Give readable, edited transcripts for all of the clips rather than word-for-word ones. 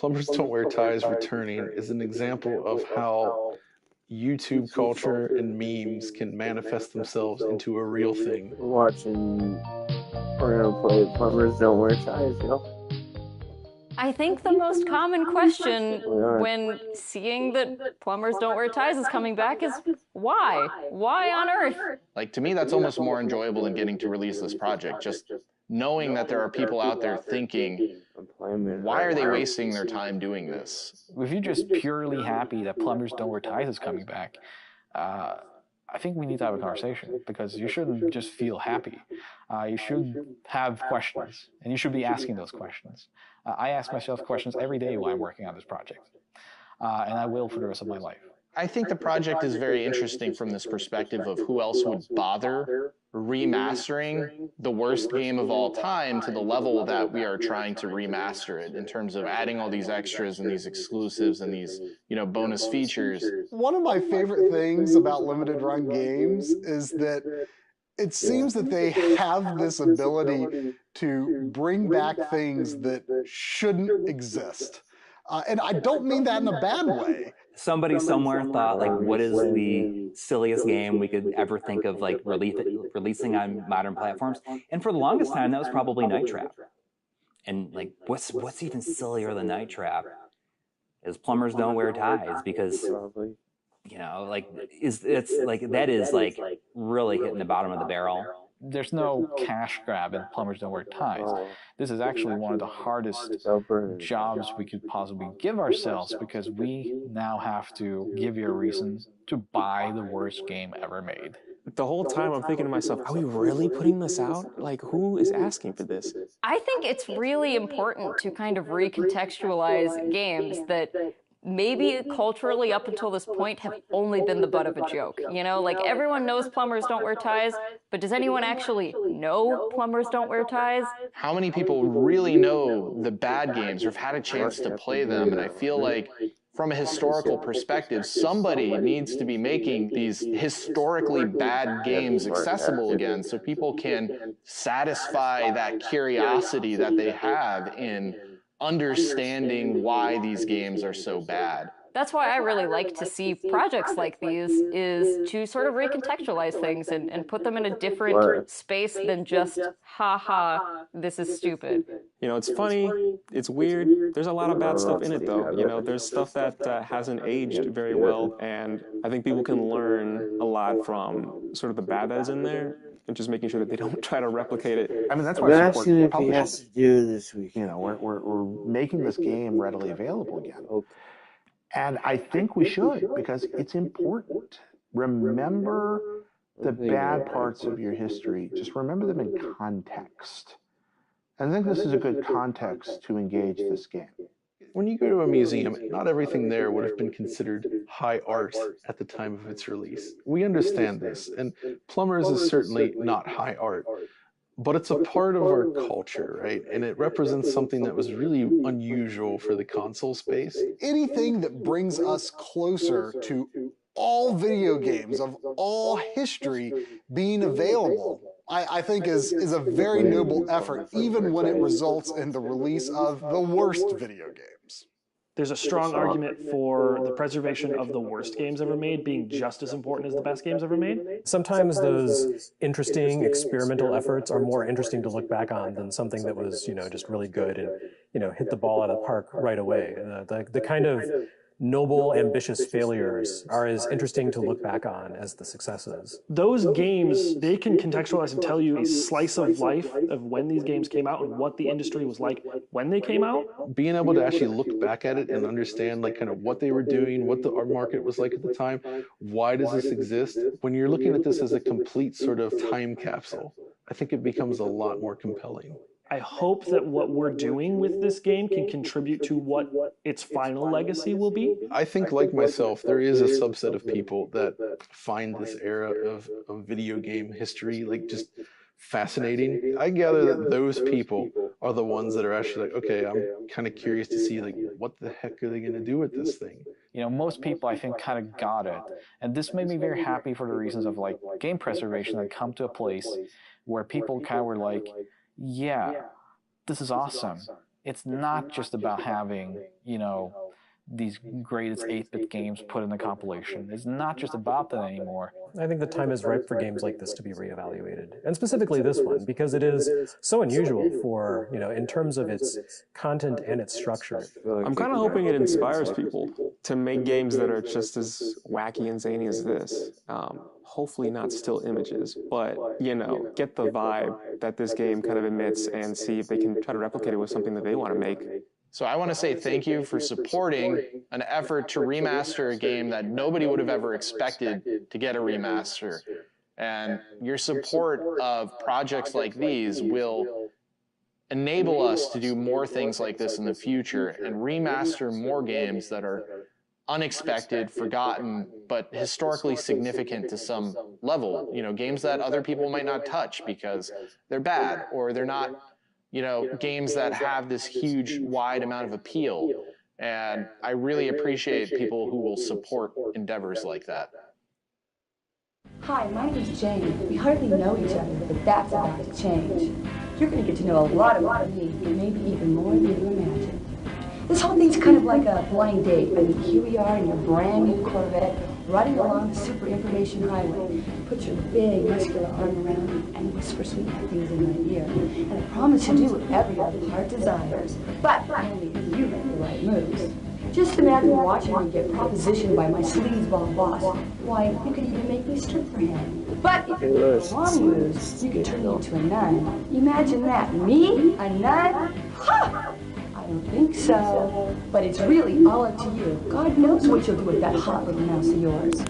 Plumbers Don't Wear Ties returning is an example of how YouTube culture and memes can manifest themselves into a real thing. We're gonna play Plumbers Don't Wear Ties, yo. I think the most common question when seeing that Plumbers Don't Wear Ties is coming back is why? Why on earth? Like, to me, that's almost more enjoyable than getting to release this project. Just knowing that there are people out there thinking, why are they wasting their time doing this? If you're just purely happy that Plumbers Don't Wear Ties is coming back, I think we need to have a conversation, because you shouldn't just feel happy. You should have questions, and you should be asking those questions. I ask myself questions every day while I'm working on this project, and I will for the rest of my life. I think the project is very interesting from this perspective of who else would bother remastering the worst game of all time to the level that we are trying to remaster it, in terms of adding all these extras and these exclusives and these, bonus features. One of my favorite things about limited run games is that it seems that they have this ability to bring back things that shouldn't exist. And I don't mean that in a bad way. Somebody somewhere thought, like, what is the silliest game we could ever think of, like, releasing on modern platforms? And for the longest time, that was probably Night Trap. And, like, what's even sillier than Night Trap is Plumbers Don't Wear Ties, because, that is really hitting the bottom of the barrel. There's no cash grab in Plumbers Don't Wear Ties. This is actually one of the hardest jobs we could possibly give ourselves, because we now have to give you a reason to buy the worst game ever made. The whole time I'm thinking to myself, are we really putting this out? Like, who is asking for this? I think it's really important to kind of recontextualize games that maybe culturally up until this point have only been the butt of a joke. Like, everyone knows Plumbers Don't Wear Ties, but does anyone actually know Plumbers Don't Wear Ties? How many people really know the bad games or have had a chance to play them? And I feel like, from a historical perspective, somebody needs to be making these historically bad games accessible again, so people can satisfy that curiosity that they have in understanding why these games are so bad. That's why I really like to see projects like these, is to sort of recontextualize things and put them in a different space than just, ha, this is stupid. It's funny, it's weird, there's a lot of bad stuff in it though. There's stuff that hasn't aged very well, and I think people can learn a lot from sort of the bad that is in there, and just making sure that they don't try to replicate it. I mean, that's why I support if he has to do this week. We're making this game readily available again. And I think we should, because it's important. Remember the bad parts of your history. Just remember them in context. And I think this is a good context to engage this game. When you go to a museum, not everything there would have been considered high art at the time of its release. We understand this, and Plumbers is certainly not high art. But it's a part of our culture, right? And it represents something that was really unusual for the console space. Anything that brings us closer to all video games of all history being available, I think is a very noble effort, even when it results in the release of the worst video games. There's a strong argument for the preservation of the worst games ever made being just as important as the best games ever made. Sometimes those interesting experimental efforts are more interesting to look back on than something that was, just really good and, hit the ball out of the park right away. The kind of noble, ambitious failures are as interesting to look back on as the successes. Those games, they can contextualize and tell you a slice of life of when these games came out and what the industry was like when they came out. Being able to actually look back at it and understand kind of what they were doing, what our market was like at the time, why does this exist? When you're looking at this as a complete sort of time capsule, I think it becomes a lot more compelling. I hope that what we're doing with this game can contribute to what its final legacy will be. I think, like myself, there is a subset of people that find this era of video game history just fascinating. I gather that those people are the ones that are actually like, okay, I'm kind of curious to see what the heck are they going to do with this thing? Most people, I think, kind of got it. And this made me very happy for the reasons of game preservation and come to a place where people kind of were like, yeah, this is awesome. it's not just about having, these greatest 8-bit games put in the compilation. It's not just about that anymore. I think the time is ripe for games like this to be reevaluated, and specifically this one, because it is so unusual for, in terms of its content and its structure. I'm kind of hoping it inspires people to make games that are just as wacky and zany as this. Hopefully not still images, but, get the vibe that this game kind of emits and see if they can try to replicate it with something that they want to make. So I want to say thank you for supporting an effort to remaster a game that nobody would have ever expected to get a remaster. And your support of projects like these will enable us to do more things like this in the future and remaster more games that are unexpected, forgotten, but historically significant to some level. Games that other people might not touch because they're bad or they're not games that have this huge, wide amount of appeal. And I really appreciate people who will support endeavors like that. Hi, my name is Jane. We hardly know each other, but that's about to change. You're going to get to know a lot about me, and maybe even more than you imagine. This whole thing's kind of like a blind date. I mean, here we are in your brand new Corvette, riding along the super information highway. Put your big muscular arm around me and whisper sweet things in my ear. And I promise to do whatever your heart desires, but only if you make the right moves. Just imagine watching me get propositioned by my sleazeball boss. Why, you could even make me strip for him. But if you make the wrong moves, you could turn me into a nun. Imagine that. Me? A nun? Ha! I don't think so. But it's really all up to you. God knows what you'll do with that hot little mouse of yours.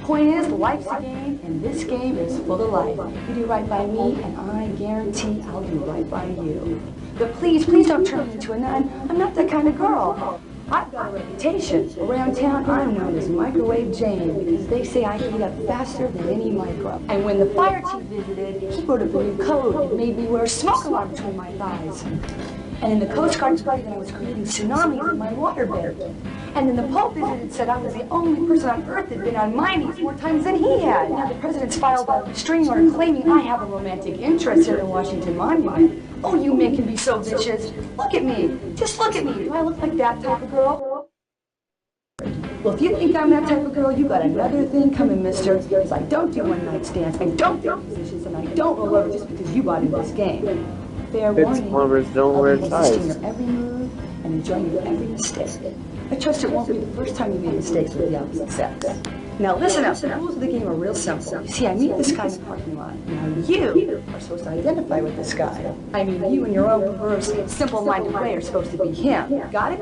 Point is, life's a game, and this game is full of life. You do right by me, and I guarantee I'll do right by you. But please don't turn me into a nun. I'm not that kind of girl. I've got a reputation. Around town, I'm known as Microwave Jane because they say I heat up faster than any micro. And when the fire chief visited, he wrote up a new code that made me wear a smoke alarm between my thighs. And then the Coast Guard told me that I was creating tsunamis in my waterbed. And then the Pope visited and said I was the only person on Earth that had been on my knees more times than he had. Now the president's filed a restraining order claiming I have a romantic interest in the Washington Monument. Oh, you men can be so vicious. Look at me. Just look at me. Do I look like that type of girl? Well, if you think I'm that type of girl, you got another thing coming, mister. Because I don't do one-night stands, I don't do positions, and I don't roll over just because you bought in this game. Fair warning. Plumbers don't wear I'll be ties. assisting your every move and enjoying your every mistake. I trust it won't be the first time you made mistakes with the opposite sex. Now listen up, the rules of the game are real simple. You see, I meet this guy in the parking lot. Now you are supposed to identify with this guy. I mean, you and your own perverse, simple-minded way are supposed to be him. Got it?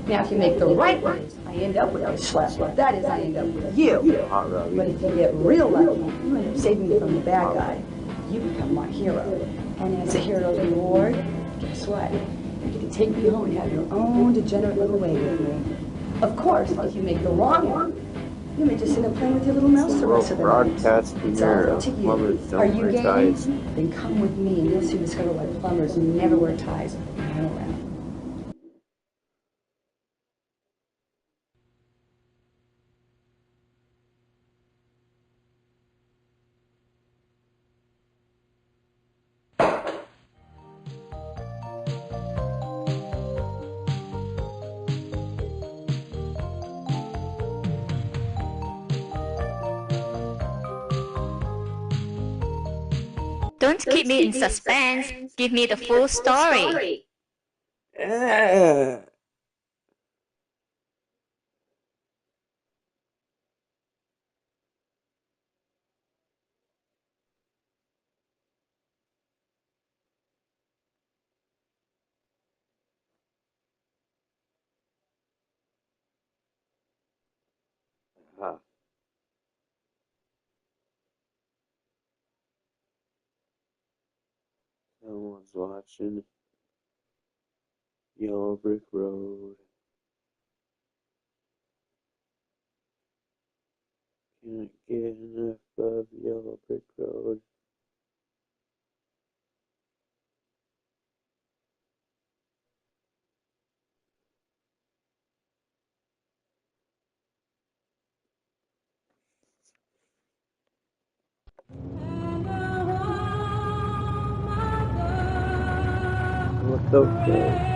Now if you make the right moves, I end up with a schlep. That is, I end up with you. But if you get real lucky, you end up saving me from the bad guy. You become my hero. And as a hero's reward, guess what? You get to take me home and have your own degenerate little way with me. Of course, if you make the wrong one, you may just end up playing with your little mouse the rest of the night. It's all up to you. Are you game? Then come with me and you'll soon discover why plumbers never wear ties when I'm around. Don't keep me in suspense. Give me the full story. Someone's watching Yellow Brick Road. Can't get enough of Yellow Brick Road. Okay.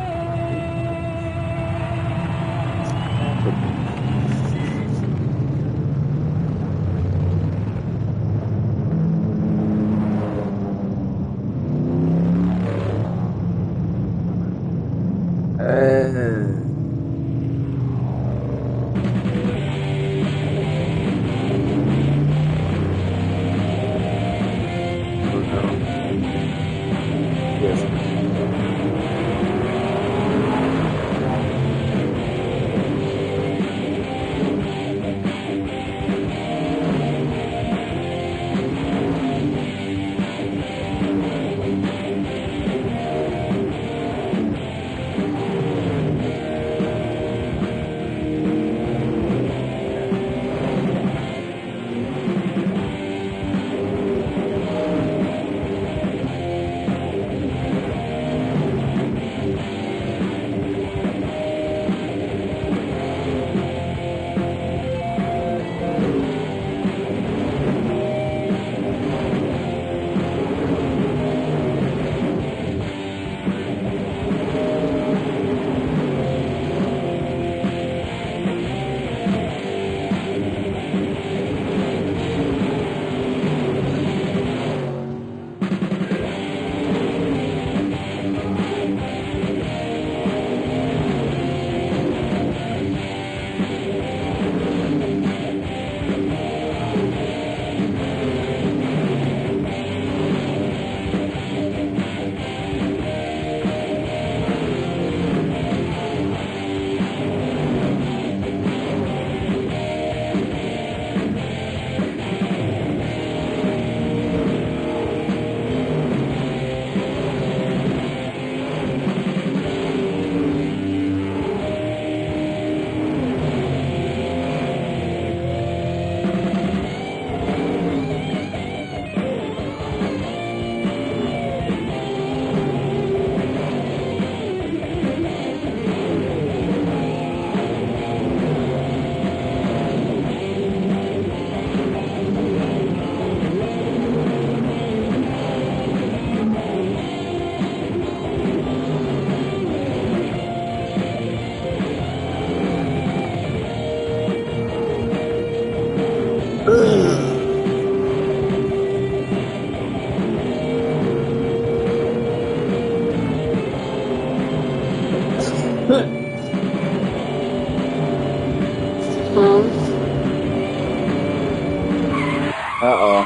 Uh-oh.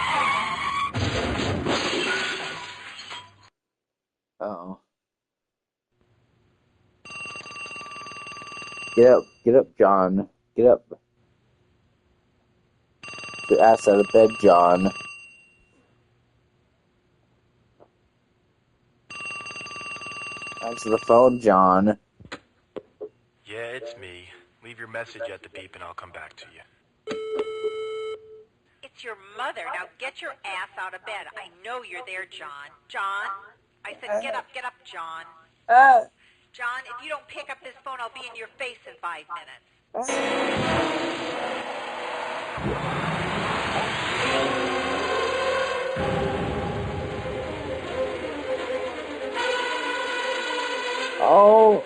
Uh-oh. Get up, John. Get up. Get your ass out of bed, John. Answer the phone, John. Yeah, it's me. Leave your message at the beep and I'll come back to you. It's your mother. Now get your ass out of bed. I know you're there, John. John? I said get up, John. John, if you don't pick up this phone, I'll be in your face in 5 minutes. Oh.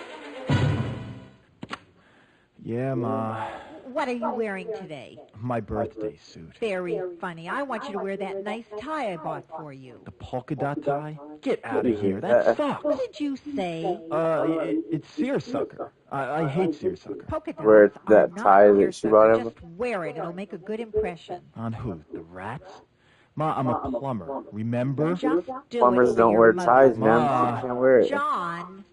Yeah, Ma. What are you wearing today? My birthday suit. Very funny. I want you to wear that nice tie I bought for you. The polka dot tie? Get out of here. That sucks. What did you say? It's seersucker. I hate seersucker. Polka dots Wear that are tie not that she bought him. Just wear it. It'll make a good impression. On who? The rats? Ma, I'm a plumber. Remember? Just do Plumbers it don't your wear mother. ties, man. Ma. You can't wear it. John.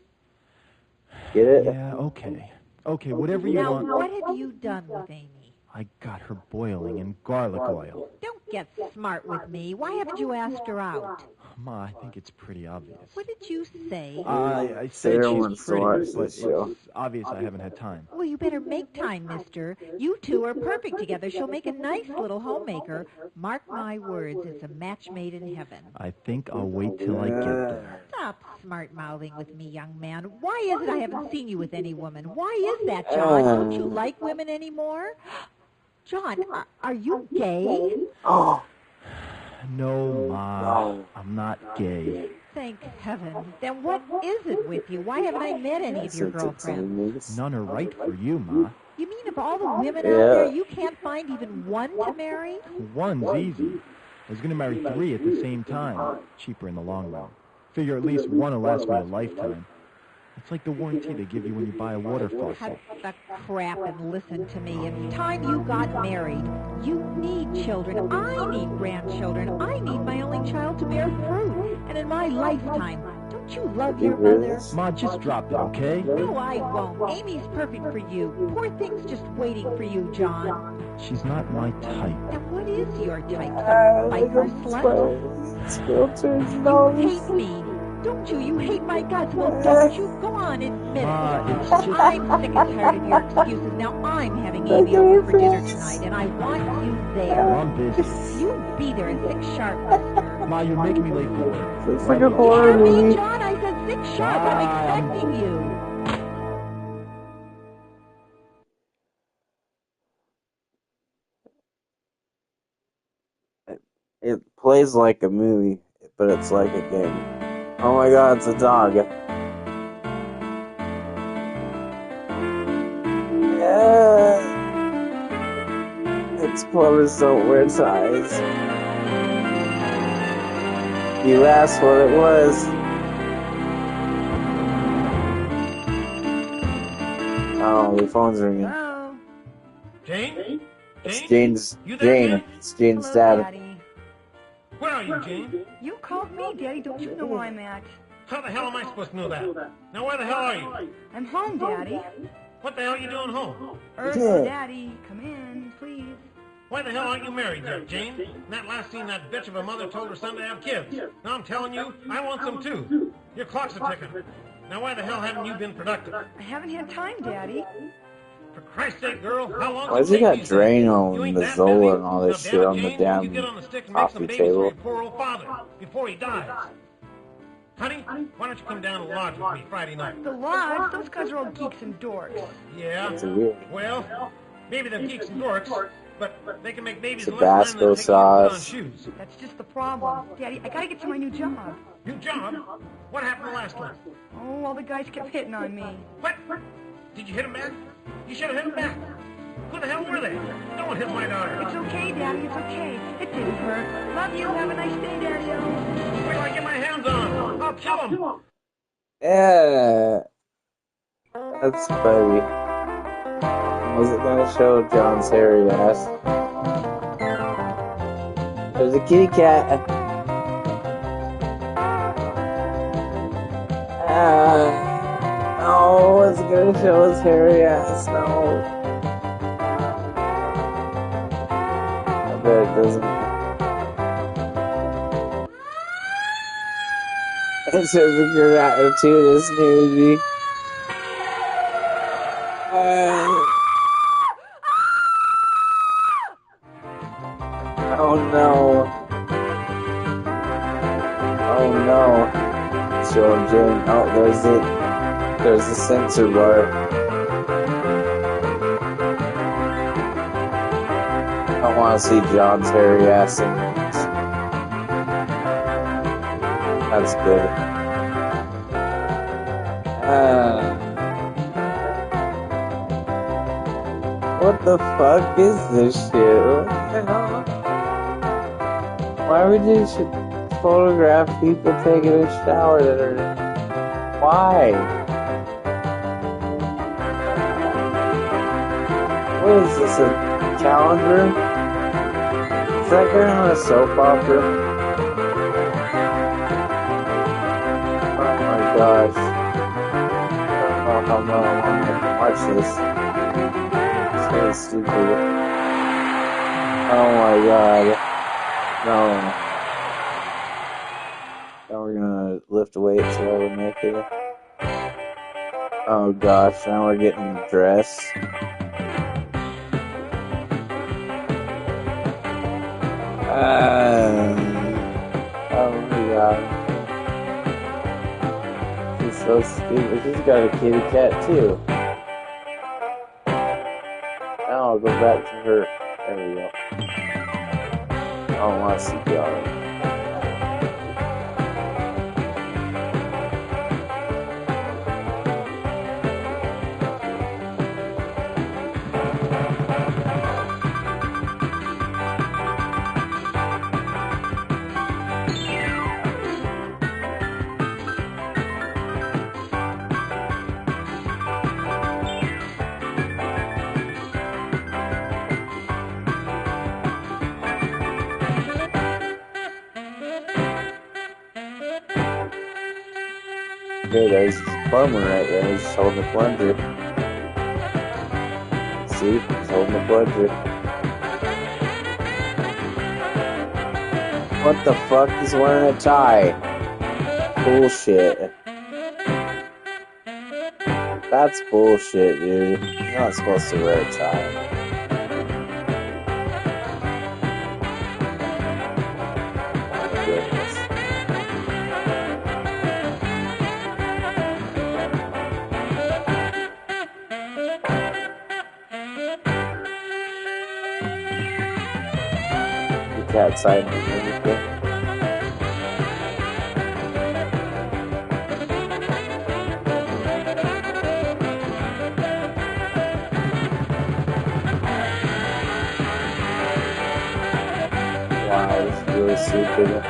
Get it? Yeah, okay. Okay, whatever you Now, want. what have you done with Amy? I got her boiling in garlic oil. Don't get smart with me. Why haven't you asked her out? Ma, I think it's pretty obvious. What did you say? I said Everyone's she's so pretty, much but this show. it's obvious I haven't had time. Well, you better make time, mister. You two are perfect together. She'll make a nice little homemaker. Mark my words, it's a match made in heaven. I think I'll wait till I get there. Stop smart-mouthing with me, young man. Why is it I haven't seen you with any woman? Why is that, John? Don't you like women anymore? John, are you gay? Oh. No, Ma. I'm not gay. Thank heaven. Then what is it with you? Why haven't I met any of your girlfriends? None are right for you, Ma. You mean of all the women out there, you can't find even one to marry? One's easy. I was going to marry 3 at the same time. Cheaper in the long run. Figure at least one will last me a lifetime. It's like the warranty they give you when you buy a water faucet. Cut the crap and listen to me. It's time you got married. You need children. I need grandchildren. I need my only child to bear fruit. And in my lifetime, don't you love your mother? Ma, just drop it, okay? No, I won't. Amy's perfect for you. Poor thing's just waiting for you, John. She's not my type. And what is your type? Some biker slut? You hate me. Don't you? You hate my guts. Well, don't you? Go on, admit it. I'm sick and tired of your excuses. Now I'm having Amy over for dinner tonight, and I want you there. I'm busy. You be there at 6 sharp, mister. Ma, you're making me late for work. Looks like a horror You hear me, movie. John? I said 6 sharp. I'm expecting you. It plays like a movie, but it's like a game. Oh my god, it's a dog. Yeah. It's plumbers don't wear ties. You asked what it was. Oh, the phone's ringing. Hello? Jane? It's Jane's Jane. It's Jane's dad. Where are you, Jane? You called me, Daddy. Don't you know where I'm at? How the hell am I supposed to know that? Now where the hell are you? I'm home, Daddy. What the hell are you doing home? Daddy, come in, please. Why the hell aren't you married yet, Jane? In that last scene, that bitch of a mother told her son to have kids. Now I'm telling you, I want some too. Your clock's a ticking. Now why the hell haven't you been productive? I haven't had time, Daddy. For Christ's sake, girl, how long Why's he got Drano and the Zola and all this shit on the damn coffee table? Poor old father before he dies. Honey, why don't you come down to the lodge with me Friday night? The lodge? Those guys are all geeks and dorks. Yeah? That's weird. Well, maybe they're geeks and dorks, but they can make babies Tabasco sauce. shoes. That's just the problem. Daddy, I gotta get to my new job. New job? What happened the last one? Oh, all the guys kept hitting on me. What? Did you hit him back? You should have hit him back. Who the hell were they? No one hit my daughter. It's okay, Daddy, it's okay. It didn't hurt. Love you. Have a nice day, Daddy-o. Wait till I get my hands on him. I'll kill him. Yeah. That's funny. Was it gonna show John's hairy ass? There's a kitty cat. No, it's gonna show his hairy ass. No. I bet it doesn't. It shows a good attitude in this movie. Oh no. Oh no. Showing Jane. Oh, there's the sensor bar. I want to see John's hairy ass in this. That's good. What the fuck is this shit? What the hell? Why would you photograph people taking a shower that are... Why? What is this, a calendar? Is that guy on a soap opera? Oh my gosh. I don't know how long I want to watch this. It's kind of stupid. Oh my god. No. Now we're gonna lift weights while we're naked. Oh gosh, now we're getting dressed. Oh my god. She's so stupid. She's got a kitty cat too. Now I'll go back to her. There we go. I don't want to see y'all. Okay, there's Plumber right there. He's holding the plunger. See? He's holding the plunger. What the fuck? He's wearing a tie. Bullshit. That's bullshit, dude. You're not supposed to wear a tie. Oh my goodness. The cat side and everything. Wow, this is really stupid.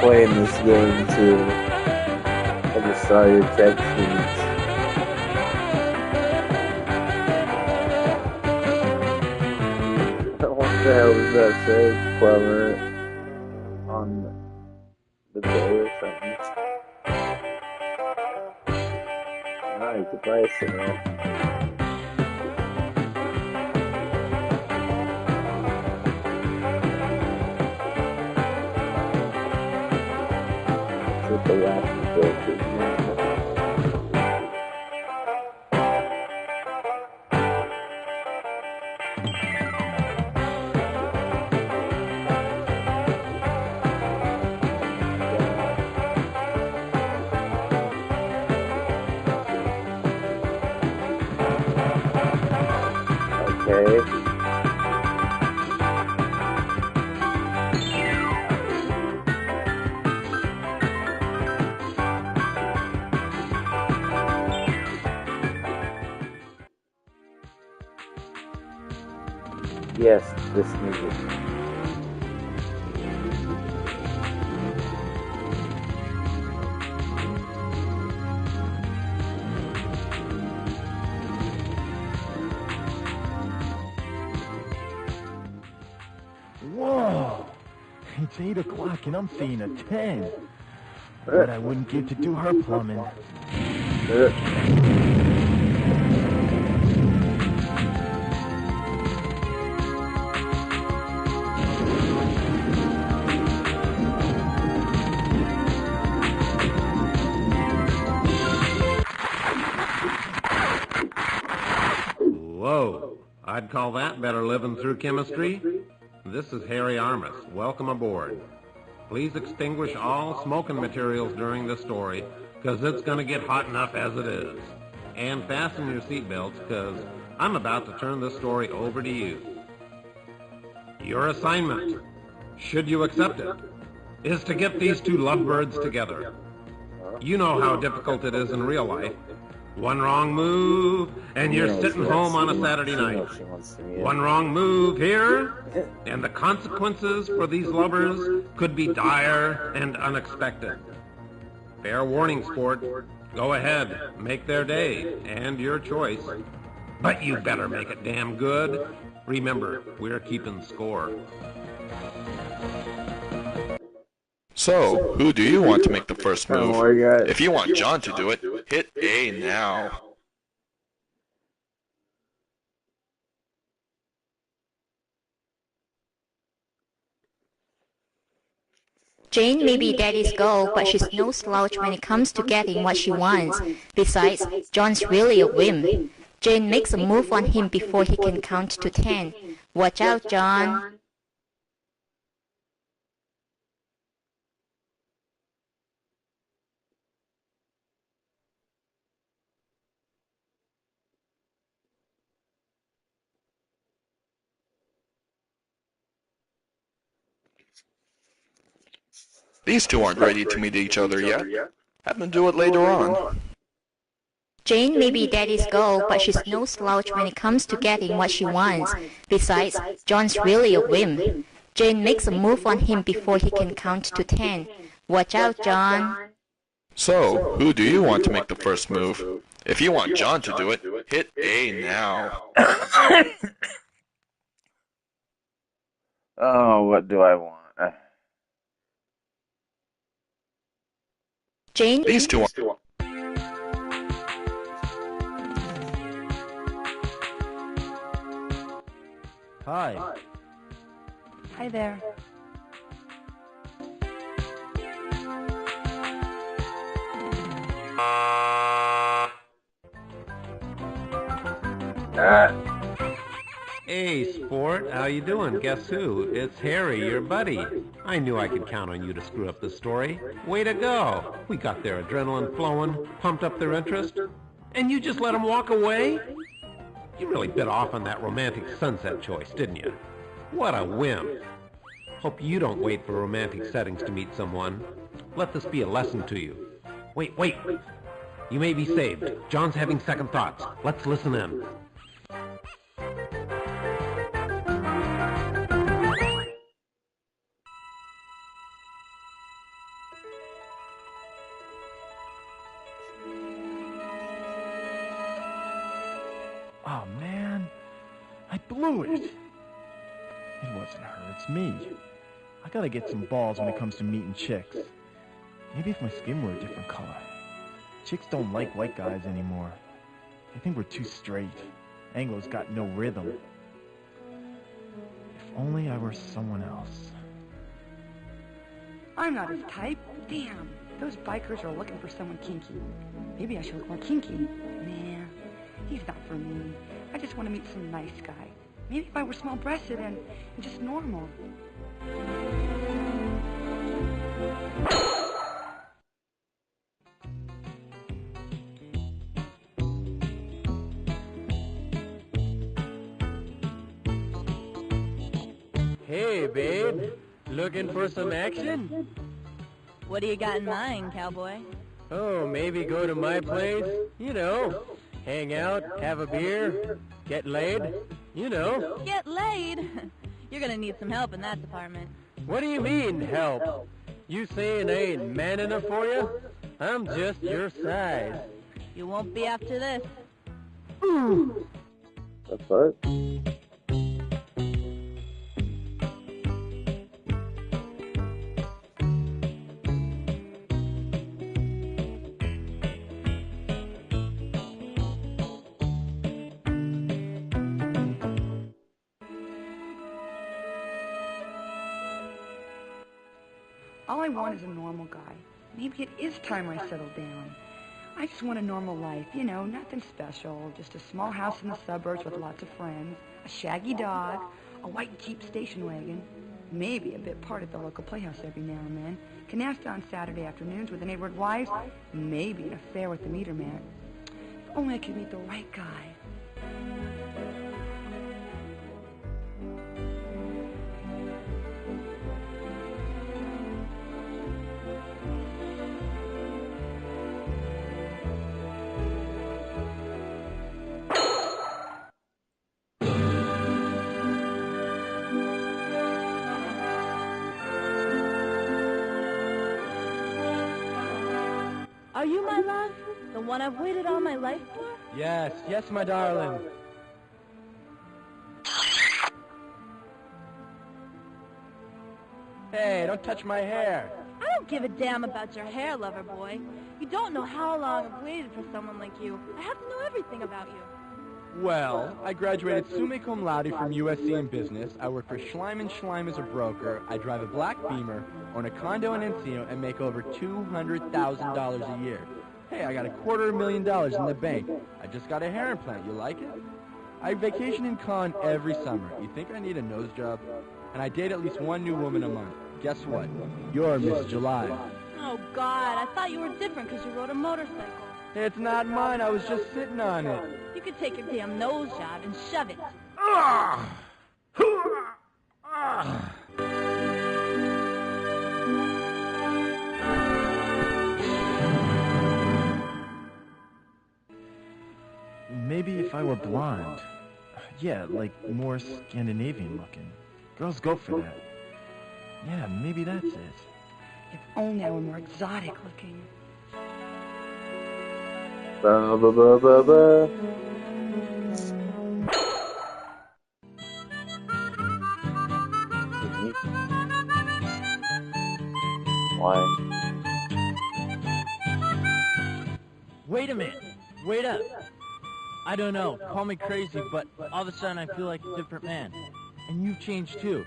Playing this game too. I just saw your text feeds. What the hell does that say? Plumber on the bay or something? Alright, goodbye, Sarah. With the last filter. Okay. Yes, this music. Whoa! It's 8 o'clock and I'm seeing a 10. What I wouldn't give to do her plumbing. Whoa, I'd call that better living through chemistry. This is Harry Armus. Welcome aboard. Please extinguish all smoking materials during the story, because it's going to get hot enough as it is. And fasten your seatbelts, because I'm about to turn this story over to you. Your assignment, should you accept it, is to get these two lovebirds together. You know how difficult it is in real life. One wrong move, and you're sitting home on a Saturday night. One wrong move here, and the consequences for these lovers could be dire and unexpected. Fair warning, sport. Go ahead, make their day, and your choice. But you better make it damn good. Remember, we're keeping score. So, who do you want to make the first move? Oh my God. If you want John to do it, hit A now. Jane may be daddy's girl, but she's no slouch when it comes to getting what she wants. Besides, John's really a whim. Jane makes a move on him before he can count to 10. Watch out, John. These two aren't ready to meet each other yet. Have them do it later on. Jane may be daddy's girl, but she's no slouch when it comes to getting what she wants. Besides, John's really a whim. Jane makes a move on him before he can count to 10. Watch out, John. So, who do you want to make the first move? If you want John to do it, hit A now. Oh, what do I want? Jane? These two are... Hi. Hi there. Hey, sport, how you doing? Guess who? It's Harry, your buddy. I knew I could count on you to screw up the story. Way to go. We got their adrenaline flowing, pumped up their interest, and you just let them walk away? You really bit off on that romantic sunset choice, didn't you? What a whim. Hope you don't wait for romantic settings to meet someone. Let this be a lesson to you. Wait. You may be saved. John's having second thoughts. Let's listen in. Oh, man. I blew it. It wasn't her, it's me. I gotta get some balls when it comes to meeting chicks. Maybe if my skin were a different color. Chicks don't like white guys anymore. They think we're too straight. Anglo's got no rhythm. If only I were someone else. I'm not his type. Damn, those bikers are looking for someone kinky. Maybe I should look more kinky. Nah, he's not for me. I just want to meet some nice guy. Maybe if I were small-breasted and just normal. Hey, babe. Looking for some action? What do you got in mind, cowboy? Oh, maybe go to my place? You know, hang out, have a beer, get laid? You know. Get laid? You're gonna need some help in that department. What do you mean, help? You saying I ain't man enough for you? I'm just your size. You won't be after this. That's right. All I want is a normal guy. Maybe it is time I settle down. I just want a normal life, you know, nothing special. Just a small house in the suburbs with lots of friends, a shaggy dog, a white Jeep station wagon, maybe a bit part at the local playhouse every now and then, canasta on Saturday afternoons with the neighborhood wives, maybe an affair with the meter man. If only I could meet the right guy. Are you my love? The one I've waited all my life for? Yes, my darling. Hey, don't touch my hair. I don't give a damn about your hair, lover boy. You don't know how long I've waited for someone like you. I have to know everything about you. Well, I graduated summa cum laude from USC in business. I work for Schleim & Schleim as a broker. I drive a black Beamer, own a condo in Encino, and make over $200,000 a year. Hey, I got $250,000 in the bank. I just got a hair implant. You like it? I vacation in Cannes every summer. You think I need a nose job? And I date at least one new woman a month. Guess what? You're Miss July. Oh, God, I thought you were different because you rode a motorcycle. It's not mine. I was just sitting on it. You could take your damn nose job and shove it. Maybe if I were blonde. Yeah, like more Scandinavian looking. Girls go for that. Yeah, maybe that's it. If only I were more exotic looking. Ba, ba, ba, ba, ba. Why? Wait a minute. Wait up. I don't know. Call me crazy, but all of a sudden I feel like a different man. And you've changed too.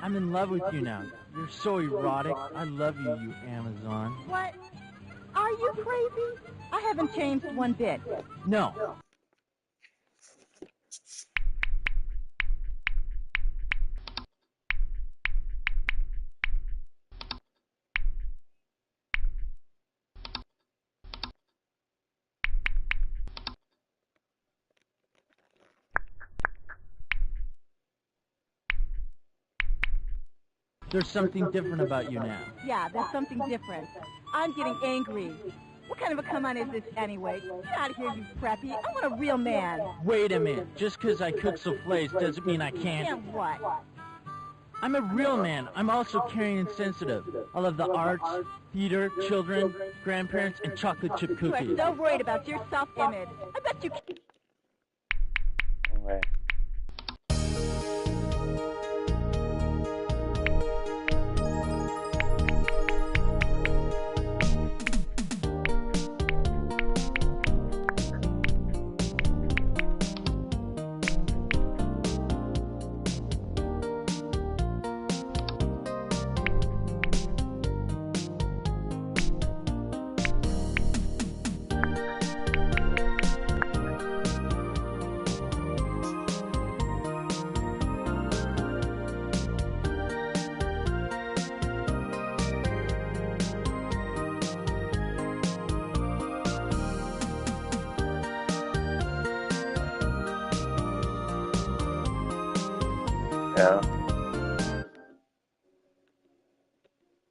I'm in love with you now. You're so erotic. I love you, you Amazon. What? Are you crazy? I haven't changed one bit. No. There's something different about you now. Yeah, there's something different. I'm getting angry. What kind of a come on is this anyway? Get out of here, you preppy. I want a real man. Wait a minute. Just because I cook souffles doesn't mean I can't. And what? I'm a real man. I'm also caring and sensitive. I love the arts, theater, children, grandparents, and chocolate chip You cookies. are so worried about your self-image. I bet you... Anyway. Yeah.